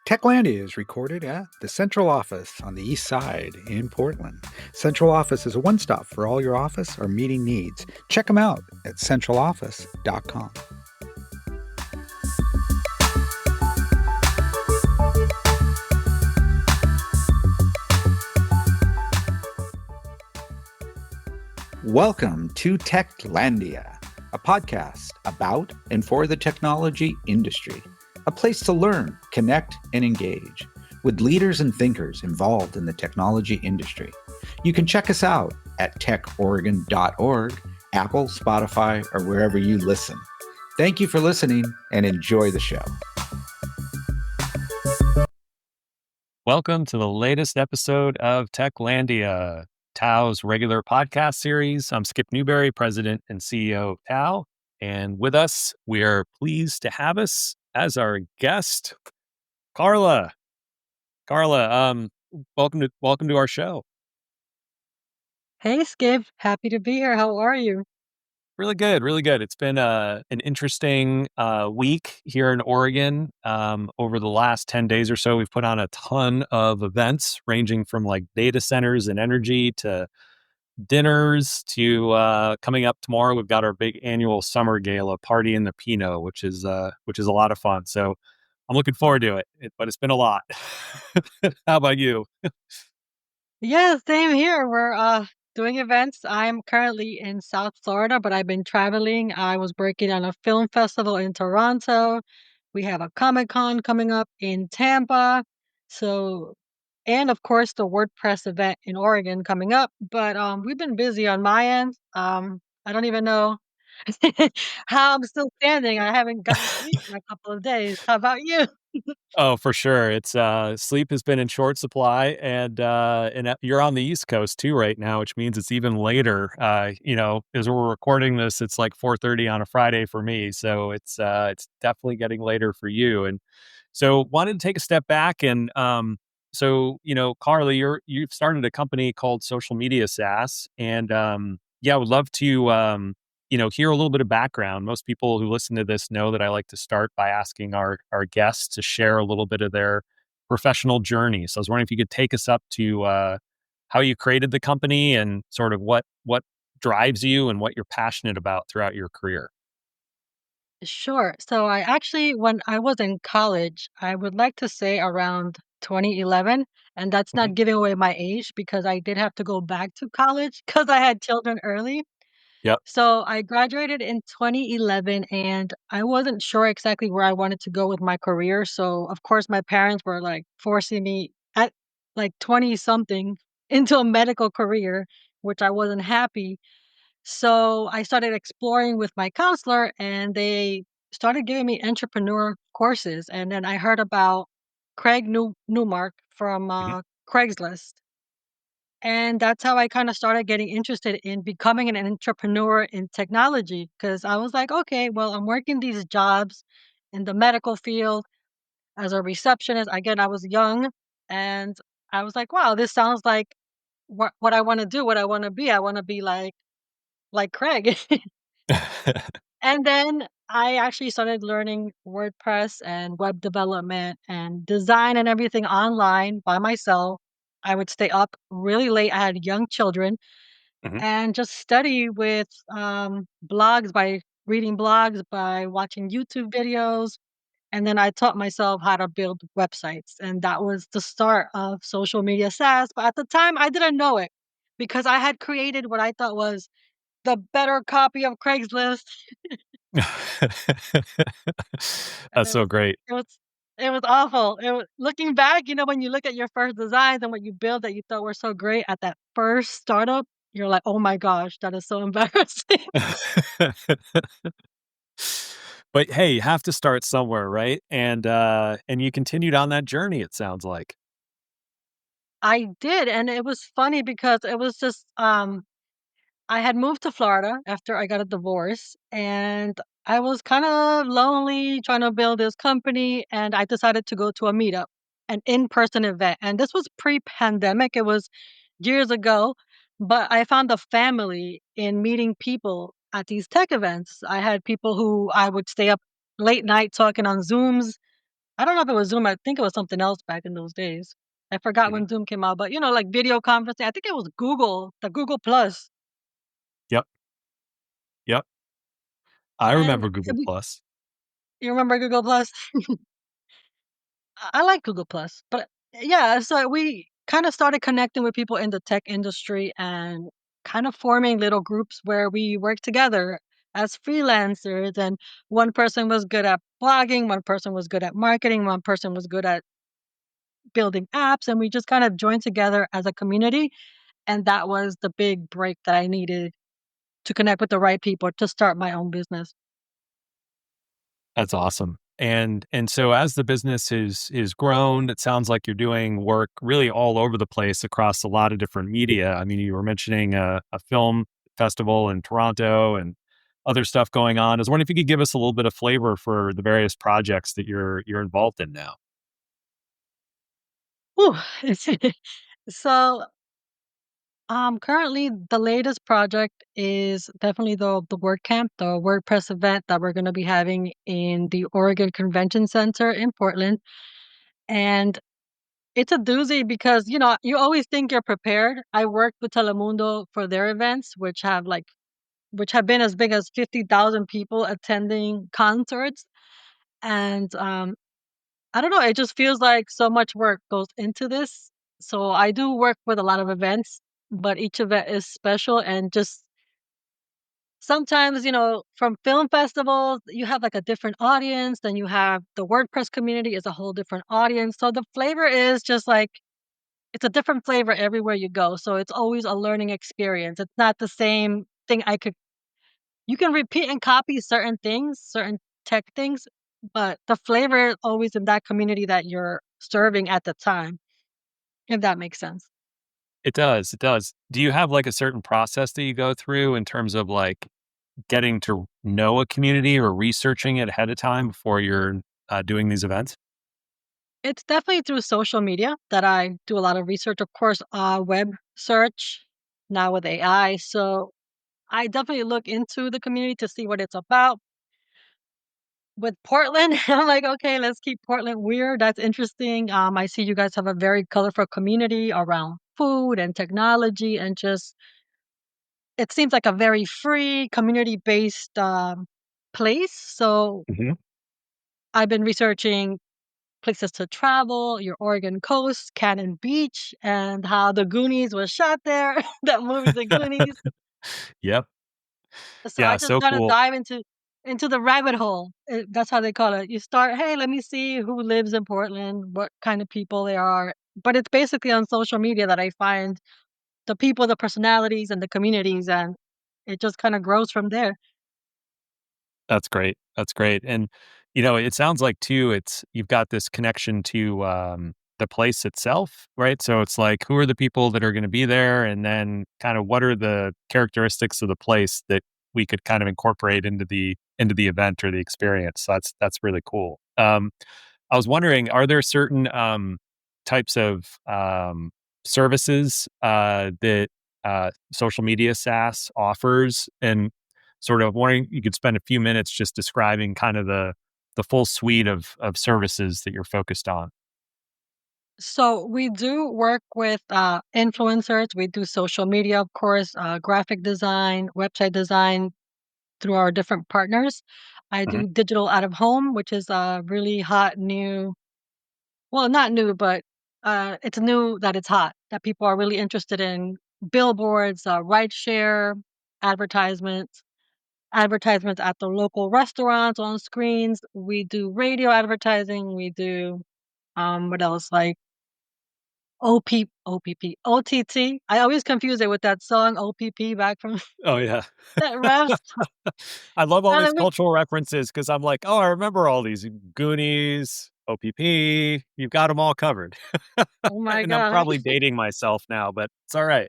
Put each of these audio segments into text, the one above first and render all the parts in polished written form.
Techlandia is recorded at the Central Office on the East Side in Portland. Central Office is a one stop for all your office or meeting needs. Check them out at centraloffice.com. Welcome to Techlandia, a podcast about and for the technology industry, a place to learn, connect, and engage with leaders and thinkers involved in the technology industry. You can check us out at techoregon.org, Apple, Spotify, or wherever you listen. Thank you for listening and enjoy the show. Welcome to the latest episode of Techlandia, Tao's regular podcast series. I'm Skip Newberry, President and CEO of Tao. And with us, we are pleased to have us as our guest, Karla. Karla, welcome to our show. Hey Skip, happy to be here. How are you? Really good, really good. It's been an interesting week here in Oregon. Over the last 10 days or so, we've put on a ton of events ranging from like data centers and energy to dinners to coming up tomorrow. We've got our big annual summer gala party in the Pinot, which is a lot of fun. So I'm looking forward to it, but it's been a lot. How about you? Yeah, same here. We're doing events. I'm currently in South Florida, but I've been traveling. I was working on a film festival in Toronto. We have a Comic-Con coming up in Tampa. So, and of course the WordPress event in Oregon coming up. But we've been busy on my end. I don't even know how I'm still standing. I haven't gotten sleep in a couple of days. How about you? Oh, for sure. It's sleep has been in short supply, and you're on the East Coast too right now, which means it's even later. As we're recording this, it's like 4:30 on a Friday for me, so it's definitely getting later for you. And so, wanted to take a step back and Karla, you've started a company called Social Media SaaS, and yeah, I would love to hear a little bit of background. Most people who listen to this know that I like to start by asking our guests to share a little bit of their professional journey. So I was wondering if you could take us up to how you created the company and sort of what drives you and what you're passionate about throughout your career. Sure. So I actually, when I was in college, I would like to say around 2011, and that's Hmm. not giving away my age because I did have to go back to college because I had children early. Yep. So I graduated in 2011 and I wasn't sure exactly where I wanted to go with my career. So of course my parents were like forcing me at like 20 something into a medical career, which I wasn't happy. So I started exploring with my counselor and they started giving me entrepreneur courses. And then I heard about Newmark from Hmm. Craigslist. And that's how I kind of started getting interested in becoming an entrepreneur in technology because I was like, okay, well, I'm working these jobs in the medical field as a receptionist. Again, I was young and I was like, wow, this sounds like what I want to do, what I want to be. I want to be like Craig. And then I actually started learning WordPress and web development and design and everything online by myself. I would stay up really late. I had young children Hmm. and just study with blogs by reading blogs, by watching YouTube videos. And then I taught myself how to build websites. And that was the start of social media SaaS. But at the time, I didn't know it because I had created what I thought was the better copy of Craigslist. And That's so great. it was it was awful. It was looking back, when you look at your first designs and what you built that you thought were so great at that first startup, you're like, "Oh my gosh, that is so embarrassing." But hey, you have to start somewhere, right? And you continued on that journey, it sounds like. I did, and it was funny because it was just, I had moved to Florida after I got a divorce, and I was kinda lonely trying to build this company, and I decided to go to a meetup, an in-person event, and this was pre-pandemic, it was years ago, but I found a family in meeting people at these tech events. I had people who I would stay up late night talking on Zooms I don't know if it was Zoom, I think it was something else back in those days. I forgot Mhm. when Zoom came out, but, like, video conferencing, I think it was Google, the Google Plus, Yep, yep. I and remember Google we Plus. you remember Google Plus? I like Google Plus, but yeah, so we kind of started connecting with people in the tech industry and kind of forming little groups where we work together as freelancers. And one person was good at blogging, one person was good at marketing, one person was good at building apps, and we just kind of joined together as a community. And that was the big break that I needed to connect with the right people to start my own business. That's awesome. And so as the business is grown, it sounds like you're doing work really all over the place across a lot of different media. I mean, you were mentioning a film festival in Toronto and other stuff going on. I was wondering if you could give us a little bit of flavor for the various projects that you're involved in now. Whew. So currently the latest project is definitely the WordCamp, the WordPress event that we're going to be having in the Oregon Convention Center in Portland. And it's a doozy because, you always think you're prepared. I worked with Telemundo for their events, which have been as big as 50,000 people attending concerts. And I don't know, it just feels like so much work goes into this. So I do work with a lot of events, but each event is special and just sometimes, from film festivals, you have like a different audience, then you have the WordPress community is a whole different audience. So the flavor is just like it's a different flavor everywhere you go. So it's always a learning experience. It's not the same thing you can repeat and copy certain things, certain tech things, but the flavor is always in that community that you're serving at the time, if that makes sense. It does. It does. Do you have like a certain process that you go through in terms of like getting to know a community or researching it ahead of time before you're doing these events? It's definitely through social media that I do a lot of research. Of course, web search now with AI. So I definitely look into the community to see what it's about. With Portland, I'm like, okay, let's keep Portland weird. That's interesting. I see you guys have a very colorful community around food and technology, and just it seems like a very free, community based place. So Mhm. I've been researching places to travel, your Oregon coast, Cannon Beach, and how the Goonies was shot there. That movie, The Goonies. Yep. So I Yeah, just so gotta cool. dive into the rabbit hole. That's how they call it. You start, hey, let me see who lives in Portland, what kind of people they are. But it's basically on social media that I find the people, the personalities, and the communities, and it just kind of grows from there. That's great. That's great. And it sounds like too, it's you've got this connection to the place itself, right? So it's like who are the people that are going to be there, and then kind of what are the characteristics of the place that we could kind of incorporate into the event or the experience. So that's really cool. I was wondering, are there certain types of services that social media SaaS offers, and sort of wondering you could spend a few minutes just describing kind of the full suite of services that you're focused on. So we do work with influencers. We do social media, of course, graphic design, website design through our different partners. I Mhm. do digital out of home, which is a really hot new, well, not new, but it's new that it's hot, that people are really interested in billboards, ride share, advertisements, advertisements at the local restaurants on screens. We do radio advertising. We do, what else? Like OPP, OTT. I always confuse it with that song OPP back from Oh yeah. that raps. I love all And these then we cultural references because I'm like, oh, I remember all these Goonies, OPP. You've got them all covered. oh my And I'm god. probably dating myself now, but it's all right.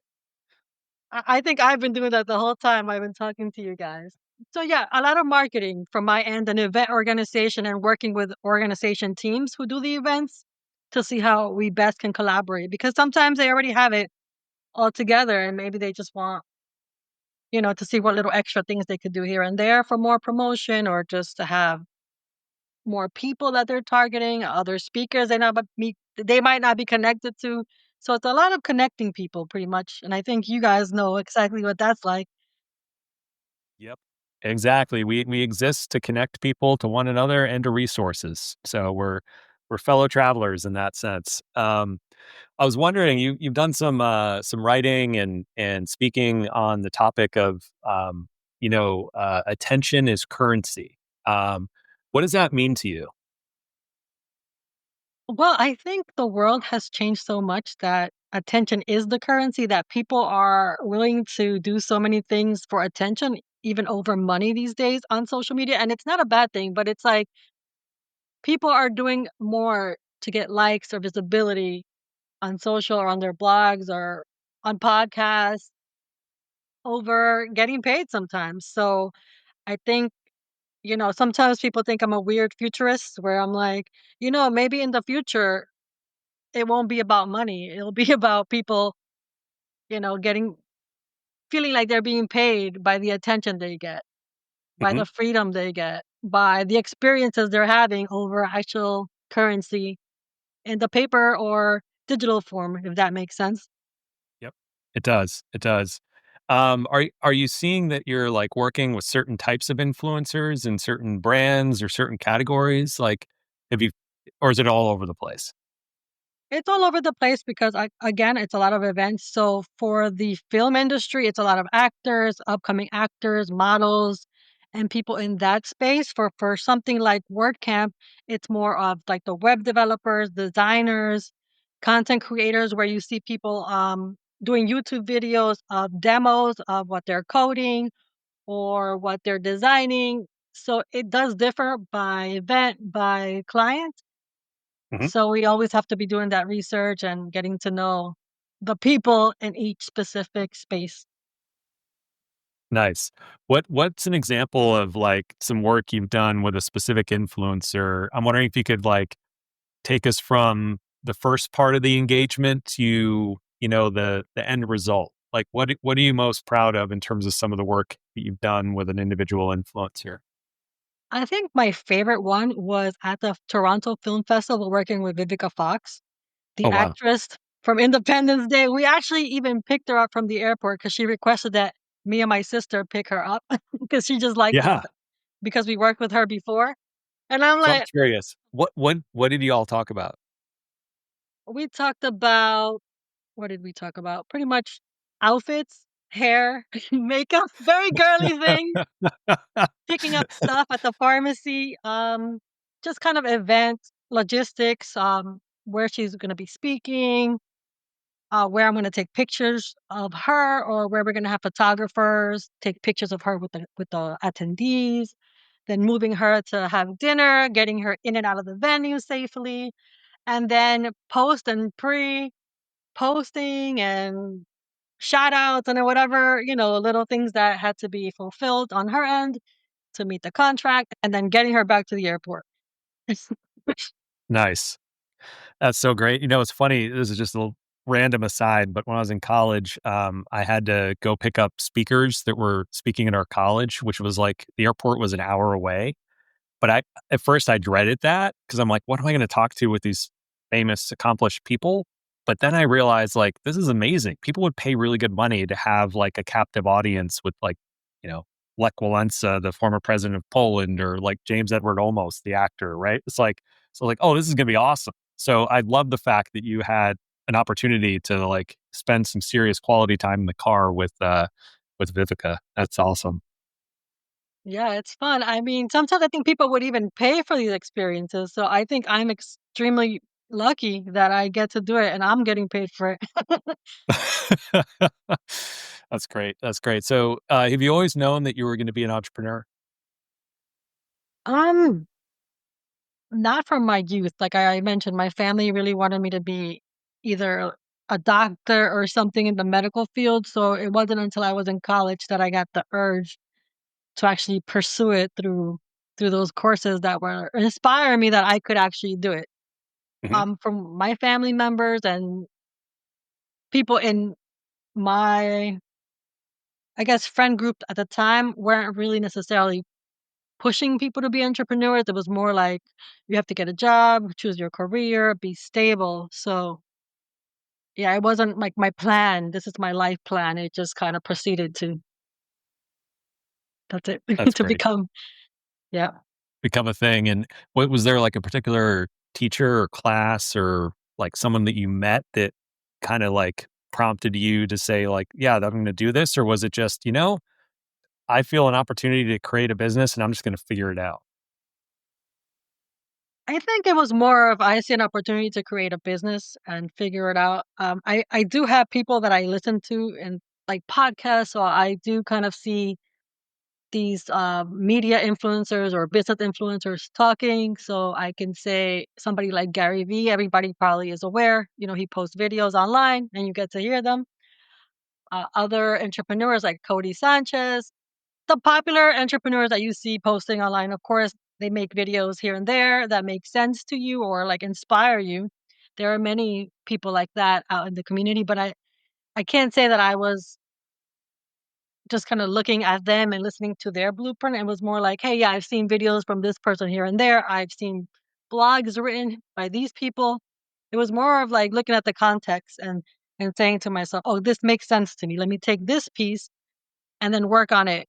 I think I've been doing that the whole time I've been talking to you guys. So yeah, a lot of marketing from my end, an event organization and working with organization teams who do the events to see how we best can collaborate because sometimes they already have it all together and maybe they just want, to see what little extra things they could do here and there for more promotion or just to have more people that they're targeting, other speakers they might not be connected to. So it's a lot of connecting people pretty much, and I think you guys know exactly what that's like. Yep. Exactly. We exist to connect people to one another and to resources. So we're fellow travelers in that sense. I was wondering, you've done some writing and speaking on the topic of attention is currency. What does that mean to you? Well, I think the world has changed so much that attention is the currency, that people are willing to do so many things for attention, even over money these days on social media. And it's not a bad thing, but it's like people are doing more to get likes or visibility on social or on their blogs or on podcasts over getting paid sometimes. So I think, sometimes people think I'm a weird futurist where I'm like, maybe in the future it won't be about money. It'll be about people, getting feeling like they're being paid by the attention they get, by Hmm. the freedom they get, by the experiences they're having over actual currency in the paper or digital form, if that makes sense. Yep. It does. It does. Are you seeing that you're like working with certain types of influencers and certain brands or certain categories? Like, have you, or is it all over the place? It's all over the place because again, it's a lot of events. So for the film industry, it's a lot of actors, upcoming actors, models, and people in that space. For something like WordCamp, it's more of like the web developers, designers, content creators, where you see people doing YouTube videos of demos of what they're coding or what they're designing. So it does differ by event, by client. Hmm. So we always have to be doing that research and getting to know the people in each specific space. Nice. What's an example of like some work you've done with a specific influencer? I'm wondering if you could like take us from the first part of the engagement to, the end result. Like what are you most proud of in terms of some of the work that you've done with an individual influencer? I think my favorite one was at the Toronto Film Festival working with Vivica Fox, the Oh wow. actress from Independence Day. We actually even picked her up from the airport because she requested that me and my sister pick her up because she just liked us Yeah. because we worked with her before. And I'm So I'm like, curious. What did you all talk about? we talked about what did we talk about? Pretty much outfits, hair, makeup, very girly things, picking up stuff at the pharmacy, just kind of event logistics, where she's gonna be speaking, where I'm gonna take pictures of her or where we're gonna have photographers take pictures of her with the attendees, then moving her to have dinner, getting her in and out of the venue safely, and then post and pre-posting and shout outs and then whatever, little things that had to be fulfilled on her end to meet the contract and then getting her back to the airport. Nice. That's so great. It's funny. This is just a little random aside, but when I was in college, I had to go pick up speakers that were speaking at our college, which was like the airport was an hour away. But at first I dreaded that because I'm like, what am I going to talk to with these famous, accomplished people? But then I realized like this is amazing. People would pay really good money to have like a captive audience with like, you know, Lech Walesa, the former president of Poland, or like James Edward Olmos, the actor, right? It's like so like, oh, this is gonna be awesome. So I love the fact that you had an opportunity to like spend some serious quality time in the car with Vivica. That's awesome. Yeah, it's fun. I mean, sometimes I think people would even pay for these experiences. So I think I'm extremely lucky that I get to do it and I'm getting paid for it. That's great. That's great. So, have you always known that you were going to be an entrepreneur? um, Not from my youth. Like I mentioned, my family really wanted me to be either a doctor or something in the medical field. So it wasn't until I was in college that I got the urge to actually pursue it through those courses that were inspiring me that I could actually do it. Hmm. From my family members and people in my, I guess, friend group at the time weren't really necessarily pushing people to be entrepreneurs. It was more like you have to get a job, choose your career, be stable. So yeah, it wasn't like my plan. This is my life plan. It just kind of proceeded to that's it That's to great. become yeah. Become a thing. And what was there like a particular teacher or class or like someone that you met that kind of like prompted you to say like, yeah, I'm going to do this? Or was it just, I feel an opportunity to create a business and I'm just going to figure it out? I think it was more of I see an opportunity to create a business and figure it out. I do have people that I listen to and like podcasts, so I do kind of see these media influencers or business influencers talking. So I can say somebody like Gary Vee, everybody probably is aware. He posts videos online and you get to hear them. Other entrepreneurs like Cody Sanchez, the popular entrepreneurs that you see posting online, of course, they make videos here and there that make sense to you or like inspire you. There are many people like that out in the community, but I can't say that I was just kind of looking at them and listening to their blueprint. It was more like, hey, yeah, I've seen videos from this person here and there. I've seen blogs written by these people. It was more of like looking at the context and saying to myself, oh, this makes sense to me. Let me take this piece and then work on it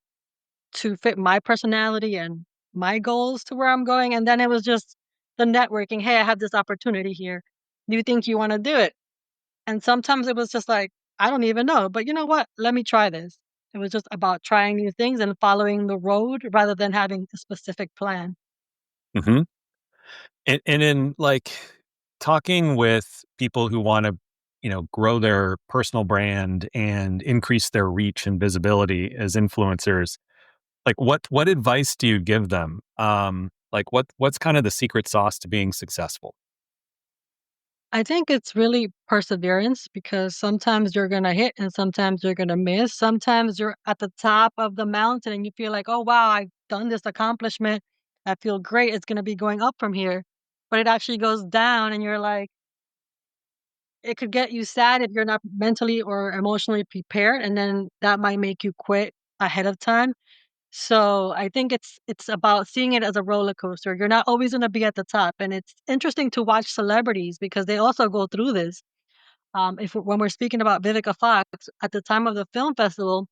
to fit my personality and my goals to where I'm going. And then it was just the networking. Hey, I have this opportunity here. Do you think you want to do it? And sometimes it was just like, I don't even know, but you know what? Let me try this. It was just about trying new things and following the road rather than having a specific plan. Hmm. And in like talking with people who want to, grow their personal brand and increase their reach and visibility as influencers, like what advice do you give them? Like what's kind of the secret sauce to being successful? I think it's really perseverance because sometimes you're going to hit and sometimes you're going to miss. Sometimes you're at the top of the mountain and you feel like, oh, wow, I've done this accomplishment. I feel great. It's going to be going up from here. But it actually goes down and you're like, it could get you sad if you're not mentally or emotionally prepared. And then that might make you quit ahead of time. So I think it's about seeing it as a roller coaster. You're not always going to be at the top, and it's interesting to watch celebrities because they also go through this. If when we're speaking about Vivica Fox at the time of the film festival,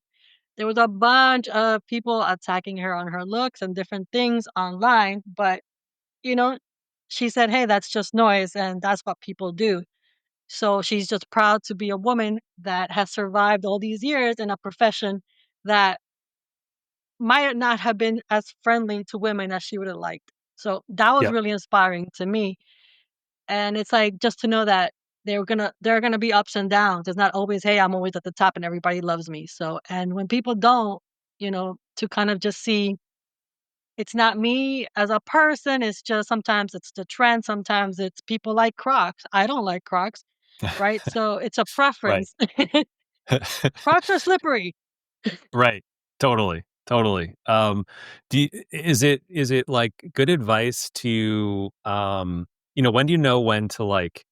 there was a bunch of people attacking her on her looks and different things online. But you know, she said, "Hey, that's just noise, and that's what people do." So she's just proud to be a woman that has survived all these years in a profession that might not have been as friendly to women as she would have liked. So that was Yep. really inspiring to me. And it's like just to know that there are gonna be ups and downs. It's not always, hey, I'm always at the top and everybody loves me. So and when people don't, to kind of just see it's not me as a person, it's just sometimes it's the trend, sometimes it's people like Crocs. I don't like Crocs, right? So it's a Right. preference. Crocs are slippery. Right. Totally. Totally. Is it like good advice to when do you know when to like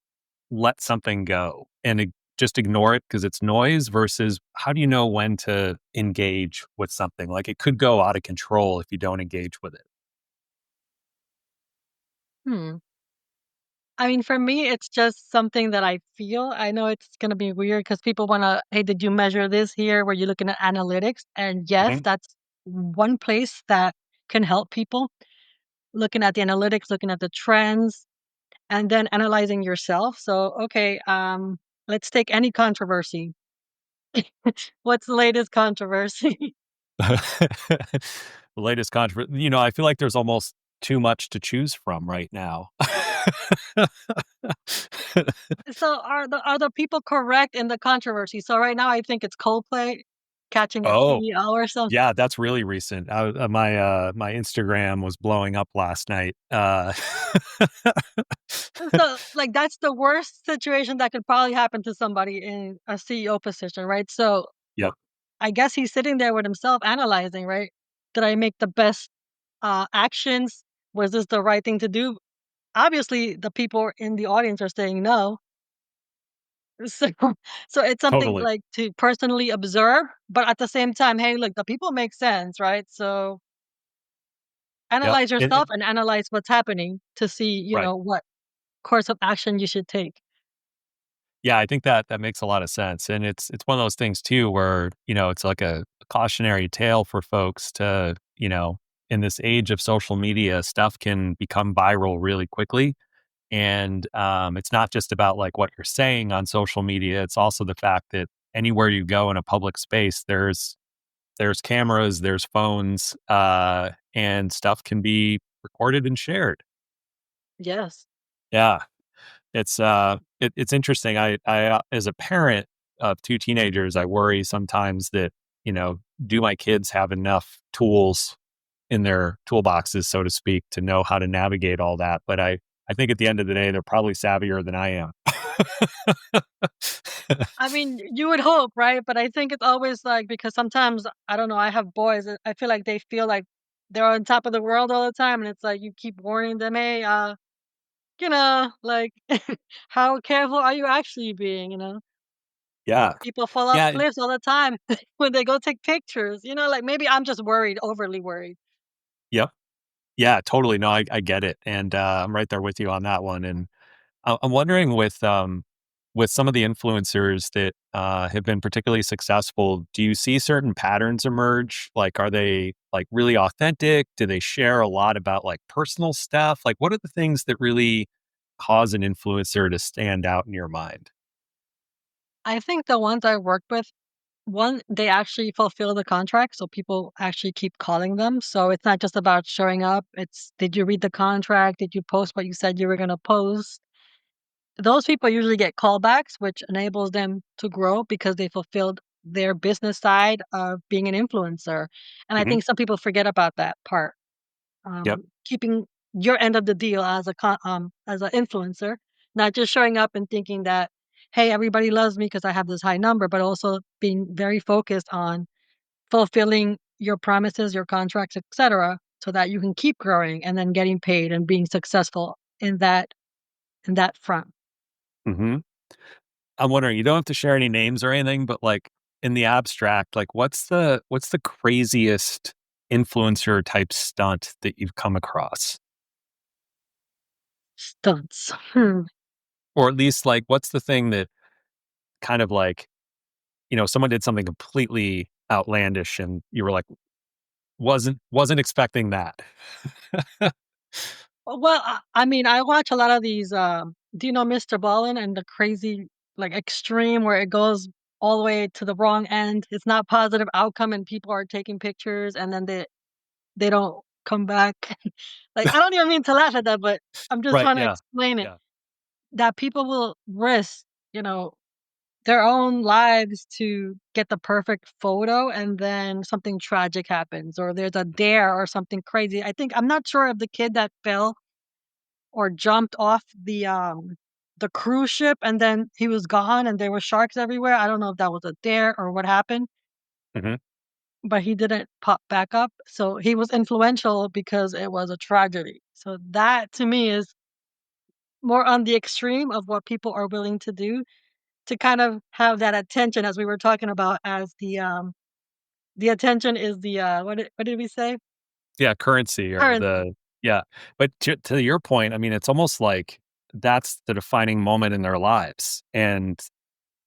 let something go and just ignore it because it's noise versus how do you know when to engage with something? Like it could go out of control if you don't engage with it. Hmm. I mean, for me, it's just something that I feel. I know it's gonna be weird because people wanna, "Hey, did you measure this here?" Where you're looking at analytics, and yes, Mhm. that's one place that can help people, looking at the analytics, looking at the trends, and then analyzing yourself. So, okay, let's take any controversy. What's the latest controversy? The latest controversy. I feel like there's almost too much to choose from right now. So, are the people correct in the controversy? So right now, I think it's Coldplay catching its Oh, CEO or something. yeah, that's really recent. My Instagram was blowing up last night. So, like, that's the worst situation that could probably happen to somebody in a CEO position, right? So, Yep, I guess he's sitting there with himself analyzing, right? Did I make the best actions? Was this the right thing to do? Obviously, the people in the audience are saying no. So, so it's something totally. like to personally observe, but at the same time, hey, look, the people make sense, right? So, Yep. Analyze yourself and analyze what's happening to see, Right. what course of action you should take. Yeah, I think that that makes a lot of sense, and it's one of those things too where, it's like a cautionary tale for folks to, in this age of social media, stuff can become viral really quickly, and, it's not just about, like, what you're saying on social media, it's also the fact that anywhere you go in a public space, there's cameras, there's phones, and stuff can be recorded and shared. Yes. Yeah. It's interesting. As a parent of 2 teenagers, I worry sometimes that, you know, do my kids have enough tools in their toolboxes, so to speak, to know how to navigate all that? But I think at the end of the day, they're probably savvier than I am. I mean, you would hope, right? But I think it's always like because sometimes I don't know, I have boys, I feel like they feel like they're on top of the world all the time, and it's like you keep warning them, "Hey, like, how careful are you actually being?" Yeah. People fall off Yeah. cliffs all the time when they go take pictures, like, maybe I'm just worried, overly worried. Yep. Yeah, totally. No, I get it. And I'm right there with you on that one. And I'm wondering with some of the influencers that have been particularly successful, do you see certain patterns emerge? Like, are they like really authentic? Do they share a lot about like personal stuff? Like, what are the things that really cause an influencer to stand out in your mind? I think the ones I worked with, one, they actually fulfill the contract, so people actually keep calling them. So it's not just about showing up. It's did you read the contract? Did you post what you said you were gonna post? Those people usually get callbacks, which enables them to grow because they fulfilled their business side of being an influencer. And I Hmm. think some people forget about that part. Yep. Keeping your end of the deal as as an influencer, not just showing up and thinking that, hey, everybody loves me because I have this high number, but also being very focused on fulfilling your promises, your contracts, etc., so that you can keep growing and then getting paid and being successful in that front. Hmm. I'm wondering, you don't have to share any names or anything, but like in the abstract, like what's the craziest influencer type stunt that you've come across? Stunts. Or at least like what's the thing that kind of like, someone did something completely outlandish and you were like, wasn't expecting that. Well, I mean, I watch a lot of these. Do you know Mr. Ballin and the crazy, like extreme, where it goes all the way to the wrong end? It's not positive outcome, and people are taking pictures, and then they don't come back. Like I don't even mean to laugh at that, but I'm just Right. trying to Yeah. explain it. Yeah. That people will risk, you know, their own lives to get the perfect photo, and then something tragic happens, or there's a dare or something crazy. I'm not sure if the kid that fell or jumped off the cruise ship and then he was gone and there were sharks everywhere. I don't know if that was a dare or what happened, Hmm. but he didn't pop back up. So he was influential because it was a tragedy. So that to me is more on the extreme of what people are willing to do to kind of have that attention as we were talking about as the attention is the what did we say? Yeah. Currency or Currency. the, yeah. But to your point, I mean, it's almost like that's the defining moment in their lives. And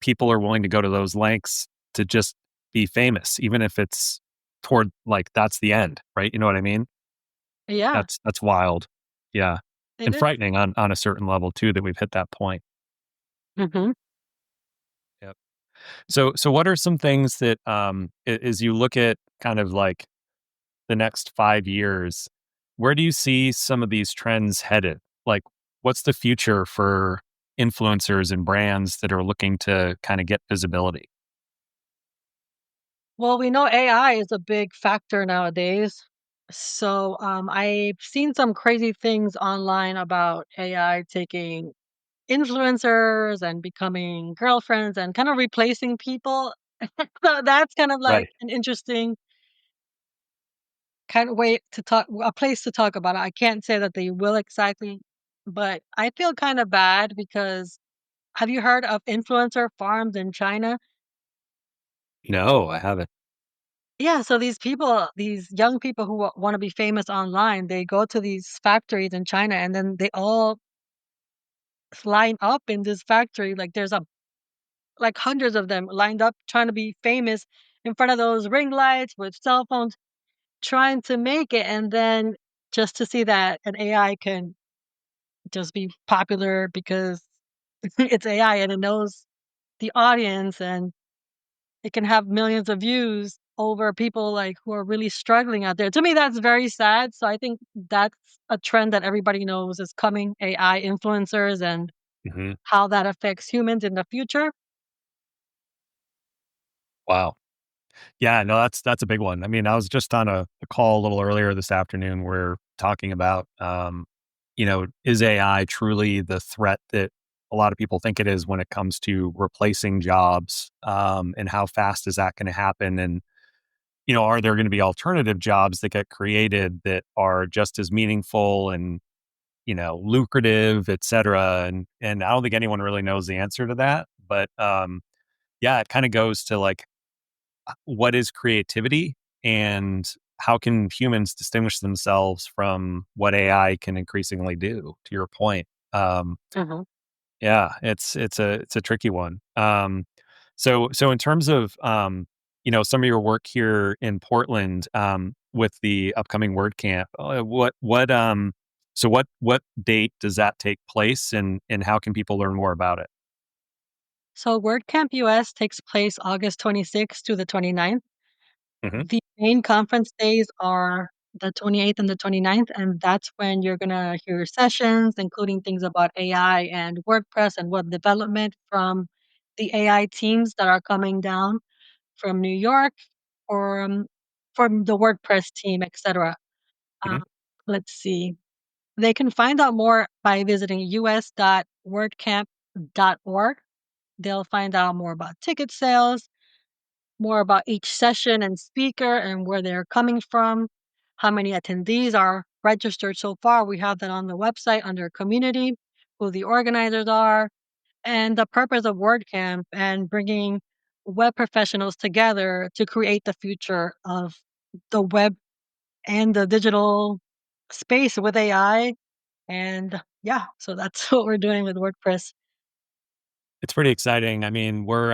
people are willing to go to those lengths to just be famous, even if it's toward like that's the end, right? You know what I mean? Yeah, That's wild. Yeah. it And is. frightening on a certain level too that we've hit that point. Mhm. Yep. So what are some things that as you look at kind of like the next 5 years, where do you see some of these trends headed? Like what's the future for influencers and brands that are looking to kind of get visibility? Well, we know AI is a big factor nowadays. So, I've seen some crazy things online about AI taking influencers and becoming girlfriends and kind of replacing people. So that's kind of like Right. an interesting kind of way to talk, a place to talk about it. I can't say that they will exactly, but I feel kind of bad because have you heard of influencer farms in China? No, I haven't. Yeah, so these people, these young people who want to be famous online, they go to these factories in China and then they all line up in this factory. Like there's a like hundreds of them lined up trying to be famous in front of those ring lights with cell phones, trying to make it. And then just to see that an AI can just be popular because it's AI and it knows the audience and it can have millions of views over people like who are really struggling out there. To me, that's very sad. So I think that's a trend that everybody knows is coming, AI influencers and Hmm. how that affects humans in the future. Wow. Yeah, no, that's a big one. I mean, I was just on a call a little earlier this afternoon. We're talking about, is AI truly the threat that a lot of people think it is when it comes to replacing jobs, and how fast is that going to happen? And are there going to be alternative jobs that get created that are just as meaningful and lucrative, et cetera? And I don't think anyone really knows the answer to that. But yeah, it kind of goes to like what is creativity and how can humans distinguish themselves from what AI can increasingly do, to your point. Um, Mhm. yeah, it's a tricky one. So in terms of some of your work here in Portland, with the upcoming WordCamp, what date does that take place, and how can people learn more about it? So WordCamp US takes place August 26th to the 29th. Hmm. The main conference days are the 28th and the 29th, and that's when you're gonna hear sessions, including things about AI and WordPress and web development from the AI teams that are coming down from New York or from the WordPress team, etc. Hmm. Uh, let's see. They can find out more by visiting us.wordcamp.org. They'll find out more about ticket sales, more about each session and speaker and where they're coming from, how many attendees are registered so far. We have that on the website under community, who the organizers are, and the purpose of WordCamp and bringing web professionals together to create the future of the web and the digital space with AI. And yeah, so that's what we're doing with WordPress. It's pretty exciting. I mean, we're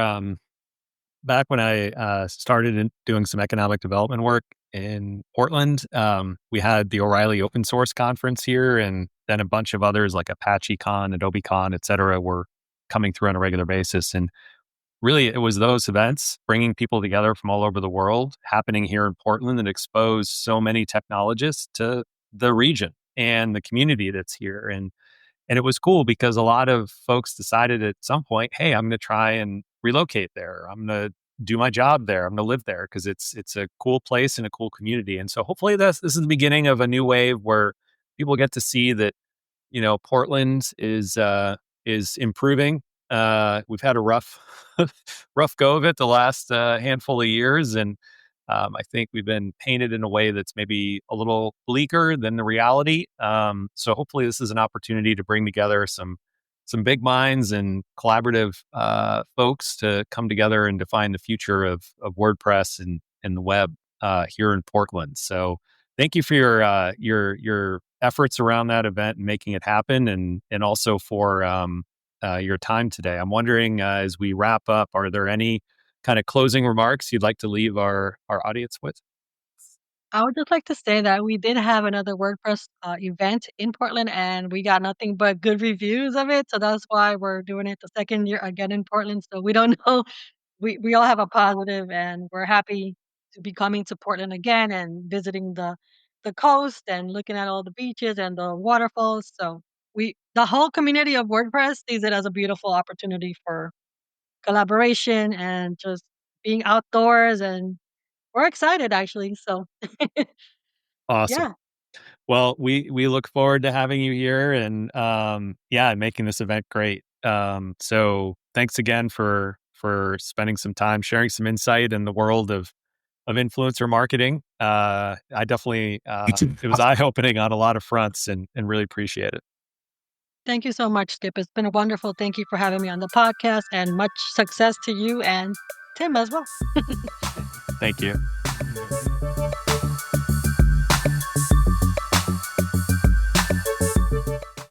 back when I started doing some economic development work in Portland. We had the O'Reilly Open Source Conference here, and then a bunch of others like ApacheCon, AdobeCon, et cetera, were coming through on a regular basis. And really, it was those events bringing people together from all over the world happening here in Portland that exposed so many technologists to the region and the community that's here. And it was cool because a lot of folks decided at some point, hey, I'm going to try and relocate there. I'm going to do my job there. I'm going to live there because it's a cool place and a cool community. And so hopefully this is the beginning of a new wave where people get to see that Portland is improving. We've had a rough rough go of it the last handful of years, and I think we've been painted in a way that's maybe a little bleaker than the reality. So hopefully, this is an opportunity to bring together some big minds and collaborative folks to come together and define the future of WordPress and the web here in Portland. So thank you for your efforts around that event and making it happen, and also for your time today. I'm wondering, as we wrap up, are there any kind of closing remarks you'd like to leave our audience with? I would just like to say that we did have another WordPress event in Portland, and we got nothing but good reviews of it. So that's why we're doing it the second year again in Portland. So we don't know. We all have a positive, and we're happy to be coming to Portland again and visiting the coast and looking at all the beaches and the waterfalls. So the whole community of WordPress sees it as a beautiful opportunity for collaboration and just being outdoors, and we're excited actually. So Awesome. yeah. Well, we look forward to having you here, and yeah, making this event great. So thanks again for spending some time sharing some insight in the world of influencer marketing. I definitely it was eye opening on a lot of fronts, and really appreciate it. Thank you so much, Skip. It's been wonderful. Thank you for having me on the podcast, and much success to you and Tim as well. Thank you. Yeah.